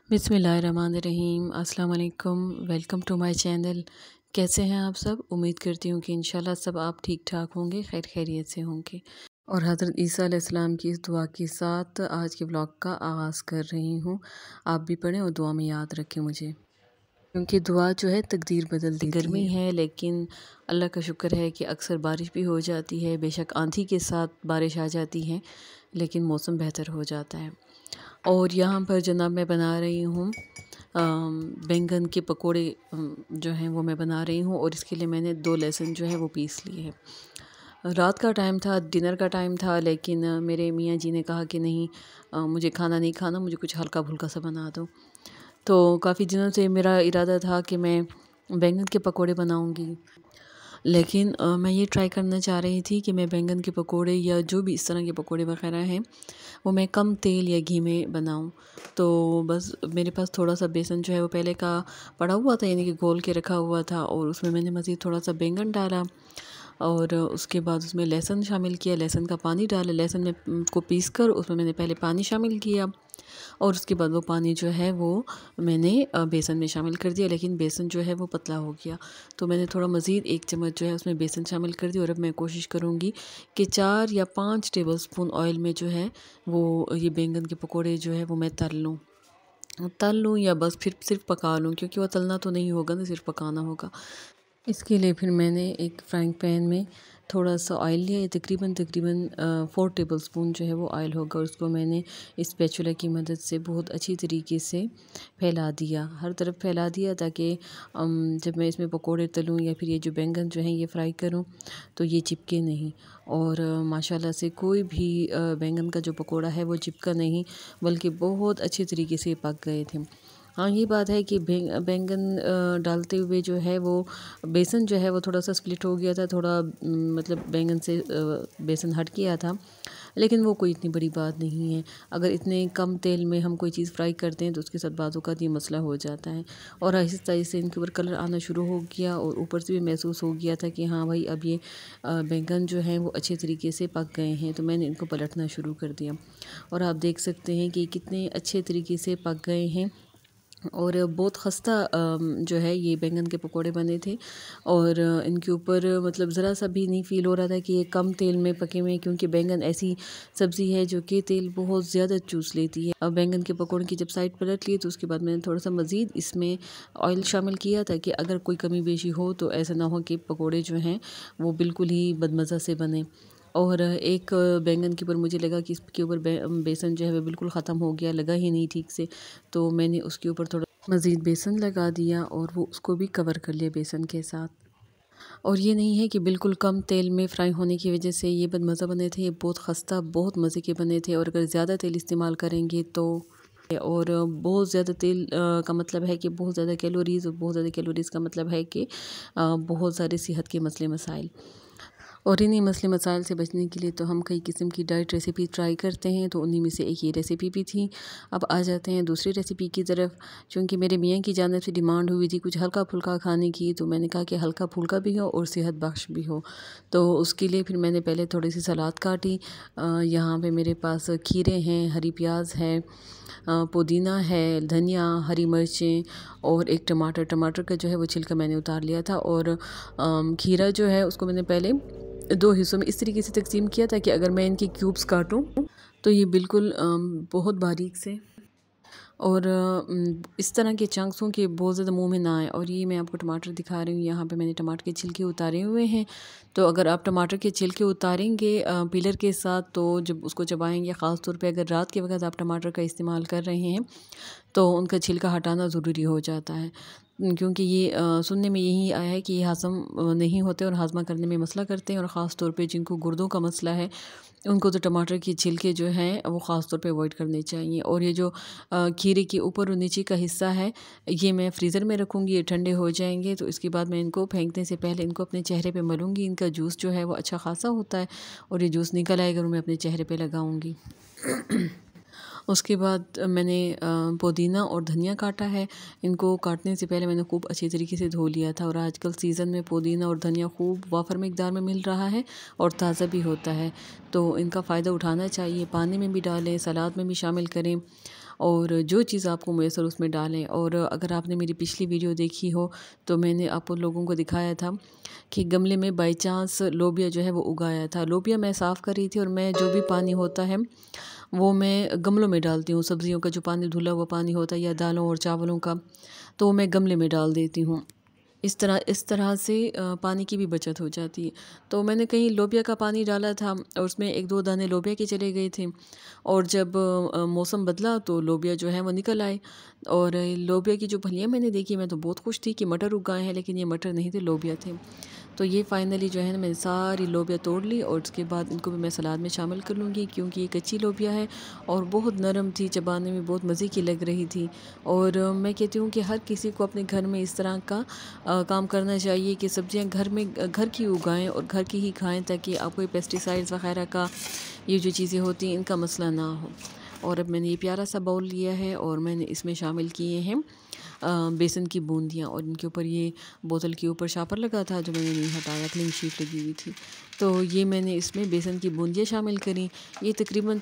बिस्मिल्लाहिर्रहमानिर्रहीम। अस्सलाम वालेकुम। Welcome to my channel. कैसे हैं आप सब? उम्मीद करती हूँ कि इंशाल्लाह सब आप ठीक ठाक होंगे, खैर खैरियत से होंगे। और हज़रत ईसा अलैहिस्सलाम की इस दुआ के साथ आज के ब्लॉग का आगाज़ कर रही हूँ। आप भी पढ़ें और दुआ में याद रखें मुझे, क्योंकि दुआ जो है तकदीर बदल देती है। गर्मी है लेकिन अल्लाह का शुक्र है कि अक्सर बारिश भी हो जाती है। बेशक आंधी के साथ बारिश आ जाती है लेकिन मौसम बेहतर हो जाता है। और यहाँ पर जनाब मैं बना रही हूँ बैंगन के पकोड़े जो हैं वो मैं बना रही हूँ। और इसके लिए मैंने 2 लहसुन जो है वो पीस लिए हैं। रात का टाइम था, डिनर का टाइम था, लेकिन मेरे मियाँ जी ने कहा कि नहीं, मुझे खाना नहीं खाना, मुझे कुछ हल्का फुल्का सा बना दो। तो काफ़ी दिनों से मेरा इरादा था कि मैं बैंगन के पकोड़े बनाऊँगी, लेकिन मैं ये ट्राई करना चाह रही थी कि मैं बैंगन के पकोड़े या जो भी इस तरह के पकोड़े वग़ैरह हैं वो मैं कम तेल या घी में बनाऊं। तो बस मेरे पास थोड़ा सा बेसन जो है वो पहले का पड़ा हुआ था, यानी कि घोल के रखा हुआ था, और उसमें मैंने मज़ीद थोड़ा सा बैंगन डाला और उसके बाद उसमें लहसुन शामिल किया, लहसुन का पानी डाला, लहसुन में को पीस कर उसमें मैंने पहले पानी शामिल किया और उसके बाद वो पानी जो है वो मैंने बेसन में शामिल कर दिया, लेकिन बेसन जो है वो पतला हो गया। तो मैंने थोड़ा मज़ीद 1 चम्मच जो है उसमें बेसन शामिल कर दिया। और अब मैं कोशिश करूँगी कि 4 या 5 टेबलस्पून ऑयल में जो है वो ये बैंगन के पकोड़े जो है वो मैं तल लूँ या बस फिर सिर्फ पका लूँ, क्योंकि वो तलना तो नहीं होगा ना, सिर्फ पकाना होगा। इसके लिए फिर मैंने एक फ्राइंग पैन में थोड़ा सा ऑयल लिया है, तकरीबन 4 टेबलस्पून जो है वो ऑयल होगा। उसको मैंने इस स्पैचुला की मदद से बहुत अच्छी तरीके से फैला दिया, हर तरफ फैला दिया, ताकि जब मैं इसमें पकोड़े तलूँ या फिर ये जो बैंगन जो हैं ये फ्राई करूँ तो ये चिपके नहीं। और माशाल्लाह से कोई भी बैंगन का जो पकोड़ा है वो चिपका नहीं, बल्कि बहुत अच्छे तरीके से पक गए थे। हाँ, ये बात है कि बैंगन डालते हुए जो है वो बेसन जो है वो थोड़ा सा स्प्लिट हो गया था, थोड़ा मतलब बैंगन से बेसन हट गया था, लेकिन वो कोई इतनी बड़ी बात नहीं है। अगर इतने कम तेल में हम कोई चीज़ फ्राई करते हैं तो उसके साथ बातों का ये मसला हो जाता है। और आहिस्ता आहिस्ता इनके ऊपर कलर आना शुरू हो गया और ऊपर से भी महसूस हो गया था कि हाँ भाई, अब ये बैंगन जो हैं वो अच्छे तरीके से पक गए हैं। तो मैंने इनको पलटना शुरू कर दिया और आप देख सकते हैं कि कितने अच्छे तरीके से पक गए हैं। और बहुत खस्ता जो है ये बैंगन के पकोड़े बने थे। और इनके ऊपर मतलब ज़रा सा भी नहीं फ़ील हो रहा था कि ये कम तेल में पके हुए हैं, क्योंकि बैंगन ऐसी सब्ज़ी है जो कि तेल बहुत ज़्यादा चूस लेती है। अब बैंगन के पकोड़े की जब साइड पलट लिए तो उसके बाद मैंने थोड़ा सा मज़ीद इसमें ऑयल शामिल किया, ताकि अगर कोई कमी बेशी हो तो ऐसा ना हो कि पकोड़े जो हैं वो बिल्कुल ही बदमज़ा से बने। और एक बैंगन के ऊपर मुझे लगा कि इसके ऊपर बेसन जो है वो बिल्कुल ख़त्म हो गया, लगा ही नहीं ठीक से, तो मैंने उसके ऊपर थोड़ा मज़ीद बेसन लगा दिया और वो उसको भी कवर कर लिया बेसन के साथ। और ये नहीं है कि बिल्कुल कम तेल में फ्राई होने की वजह से ये बदमज़ा बने थे, ये बहुत खस्ता बहुत मज़े के बने थे। और अगर ज़्यादा तेल इस्तेमाल करेंगे तो और बहुत ज़्यादा तेल का मतलब है कि बहुत ज़्यादा कैलोरीज़, और बहुत ज़्यादा कैलोरीज़ का मतलब है कि बहुत सारे सेहत के मसले मसाइल। और इन्हीं मसले मसाइल से बचने के लिए तो हम कई किस्म की डाइट रेसिपी ट्राई करते हैं, तो उन्हीं में से एक ये रेसिपी भी थी। अब आ जाते हैं दूसरी रेसिपी की तरफ। चूँकि मेरे मियाँ की जानिब से डिमांड हुई थी कुछ हल्का फुल्का खाने की, तो मैंने कहा कि हल्का फुल्का भी हो और सेहत बख्श भी हो। तो उसके लिए फिर मैंने पहले थोड़ी सी सलाद काटी। यहाँ पे मेरे पास खीरे हैं, हरी प्याज है, पुदीना है, धनिया, हरी मिर्चें और एक टमाटर का जो है वो छिलका मैंने उतार लिया था। और खीरा जो है उसको मैंने पहले 2 हिस्सों में इस तरीके से तकसीम किया था कि अगर मैं इनके क्यूब्स काटूं तो ये बिल्कुल बहुत बारीक से और इस तरह के चंक्स हों कि बहुत ज़्यादा मुंह में ना आए। और ये मैं आपको टमाटर दिखा रही हूँ, यहाँ पे मैंने टमाटर के छिलके उतारे हुए हैं। तो अगर आप टमाटर के छिलके उतारेंगे पीलर के साथ, तो जब उसको चबाएंगे, ख़ास तौर पे अगर रात के वक्त आप टमाटर का इस्तेमाल कर रहे हैं तो उनका छिलका हटाना ज़रूरी हो जाता है, क्योंकि ये सुनने में यही आया है कि ये हज़म नहीं होते और हाजमा करने में मसला करते हैं। और ख़ास तौर पे जिनको गुर्दों का मसला है उनको तो टमाटर के छिलके जो हैं वो ख़ास तौर पे अवॉइड करने चाहिए। और ये जो खीरे के ऊपर और नीचे का हिस्सा है ये मैं फ्रीज़र में रखूँगी, ये ठंडे हो जाएंगे। तो इसके बाद मैं इनको फेंकने से पहले इनको अपने चेहरे पे मलूँगी। इनका जूस जो है वो अच्छा खासा होता है और ये जूस निकल आएगा और मैं अपने चेहरे पे लगाऊँगी। उसके बाद मैंने पुदीना और धनिया काटा है। इनको काटने से पहले मैंने खूब अच्छी तरीके से धो लिया था। और आजकल सीज़न में पुदीना और धनिया खूब वाफर मिकदार में मिल रहा है और ताज़ा भी होता है, तो इनका फ़ायदा उठाना चाहिए। पानी में भी डालें, सलाद में भी शामिल करें। और जो चीज़ आपको मैसर उसमें डालें। और अगर आपने मेरी पिछली वीडियो देखी हो तो मैंने आप लोगों को दिखाया था कि गमले में बाई चांस लोबिया जो है वो उगाया था। लोबिया मैं साफ़ कर रही थी और मैं जो भी पानी होता है वो मैं गमलों में डालती हूँ। सब्जियों का जो पानी, धुला हुआ पानी होता है या दालों और चावलों का, तो वो मैं गमले में डाल देती हूँ। इस तरह से पानी की भी बचत हो जाती है। तो मैंने कहीं लोबिया का पानी डाला था और उसमें 1-2 दाने लोबिया के चले गए थे। और जब मौसम बदला तो लोबिया जो है वो निकल आए। और लोबिया की जो फलियाँ मैंने देखी, मैं तो बहुत खुश थी कि मटर उग गए हैं, लेकिन ये मटर नहीं थे, लोबिया थे। तो ये फाइनली जो है ना, मैंने सारी लोबिया तोड़ ली और उसके बाद इनको भी मैं सलाद में शामिल कर लूँगी, क्योंकि ये कच्ची लोबिया है और बहुत नरम थी, चबाने में बहुत मज़े की लग रही थी। और मैं कहती हूँ कि हर किसी को अपने घर में इस तरह का काम करना चाहिए कि सब्जियां घर में घर की उगाएं और घर की ही खाएं, ताकि आपको ये पेस्टिसाइड्स वगैरह का, ये जो चीज़ें होती हैं, इनका मसला ना हो। और अब मैंने ये प्यारा सा बाउल लिया है और मैंने इसमें शामिल किए हैं बेसन की बूंदियाँ। और इनके ऊपर ये बोतल के ऊपर शापर लगा था जो मैंने नहीं हटाया, क्लीन शीट लगी हुई थी। तो ये मैंने इसमें बेसन की बूंदियाँ शामिल करी। ये तकरीबन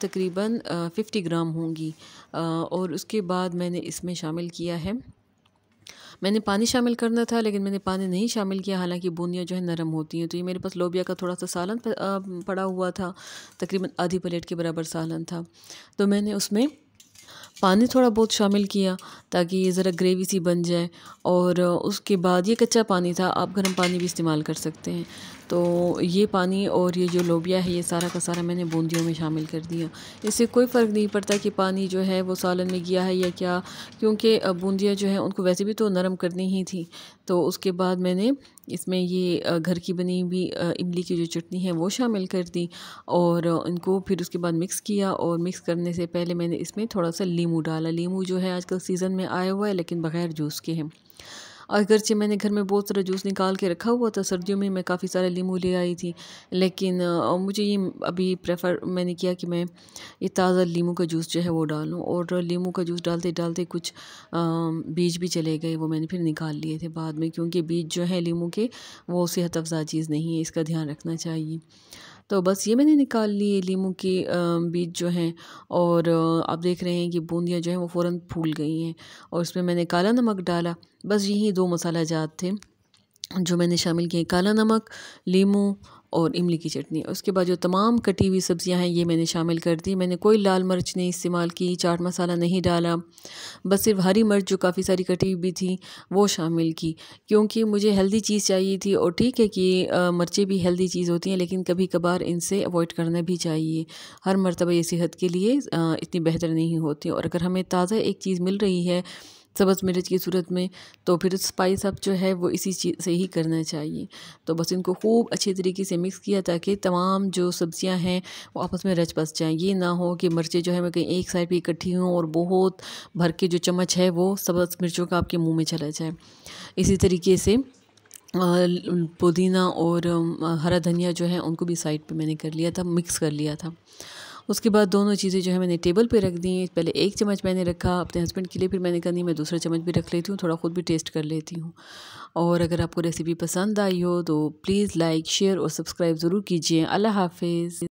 50 ग्राम होंगी। और उसके बाद मैंने इसमें शामिल किया है, मैंने पानी शामिल करना था लेकिन मैंने पानी नहीं शामिल किया, हालांकि बूंदियाँ जो है नरम होती हैं। तो ये मेरे पास लोबिया का थोड़ा सा सालन पड़ा हुआ था, तकरीबन आधी प्लेट के बराबर सालन था। तो मैंने उसमें पानी थोड़ा बहुत शामिल किया ताकि ये ज़रा ग्रेवी सी बन जाए। और उसके बाद ये कच्चा पानी था, आप गर्म पानी भी इस्तेमाल कर सकते हैं। तो ये पानी और ये जो लोबिया है, ये सारा का सारा मैंने बूंदियों में शामिल कर दिया। इससे कोई फ़र्क नहीं पड़ता कि पानी जो है वो सालन में गया है या क्या, क्योंकि बूंदियाँ जो हैं उनको वैसे भी तो नरम करनी ही थी। तो उसके बाद मैंने इसमें ये घर की बनी हुई इमली की जो चटनी है वो शामिल कर दी और इनको फिर उसके बाद मिक्स किया। और मिक्स करने से पहले मैंने इसमें थोड़ा सा नींबू डाला। नींबू जो है आजकल सीज़न में आया हुआ है, लेकिन बग़ैर जूस के हैं। अगरचे मैंने घर में बहुत सारा जूस निकाल के रखा हुआ था, सर्दियों में मैं काफ़ी सारा नींबू ले आई थी, लेकिन मुझे ये अभी प्रेफर मैंने किया कि मैं ये ताज़ा नींबू का जूस जो है वो डालूं। और नींबू का जूस डालते डालते कुछ बीज भी चले गए, वो मैंने फिर निकाल लिए थे बाद में, क्योंकि बीज जो है नींबू के वो सेहत अफ़ज़ा चीज़ नहीं है, इसका ध्यान रखना चाहिए। तो बस ये मैंने निकाल लिए नींबू के बीज जो हैं। और आप देख रहे हैं कि बूंदियाँ जो हैं वो फ़ौरन फूल गई हैं। और उसमें मैंने काला नमक डाला। बस यही 2 मसाला जात थे जो मैंने शामिल किए, काला नमक, नींबू और इमली की चटनी। उसके बाद जो तमाम कटी हुई सब्जियां हैं ये मैंने शामिल कर दी। मैंने कोई लाल मिर्च नहीं इस्तेमाल की, चाट मसाला नहीं डाला, बस सिर्फ हरी मिर्च जो काफ़ी सारी कटी हुई थी वो शामिल की, क्योंकि मुझे हेल्दी चीज़ चाहिए थी। और ठीक है कि मिर्चें भी हेल्दी चीज़ होती हैं, लेकिन कभी कभार इनसे अवॉइड करना भी चाहिए। हर मर्तबा ये सेहत के लिए इतनी बेहतर नहीं होती। और अगर हमें ताज़ा एक चीज़ मिल रही है सब्ज़ मिर्च की सूरत में, तो फिर स्पाइस अप जो है वो इसी चीज़ से ही करना चाहिए। तो बस इनको खूब अच्छे तरीके से मिक्स किया ताकि तमाम जो सब्जियां हैं वो आपस में रच बस जाएं। ये ना हो कि मिर्चें जो है मैं कहीं एक साइड पे इकट्ठी हों और बहुत भर के जो चम्मच है वो सब्ज़ मिर्चों का आपके मुंह में चला जाए। इसी तरीके से पुदीना और हरा धनिया जो है उनको भी साइड पे मैंने कर लिया था, मिक्स कर लिया था। उसके बाद दोनों चीज़ें जो है मैंने टेबल पे रख दी। पहले 1 चम्मच मैंने रखा अपने हस्बैंड के लिए, फिर मैंने कहा नहीं मैं दूसरा चम्मच भी रख लेती हूँ, थोड़ा ख़ुद भी टेस्ट कर लेती हूँ। और अगर आपको रेसिपी पसंद आई हो तो प्लीज़ लाइक, शेयर और सब्सक्राइब ज़रूर कीजिए। अल्लाह हाफ़िज़।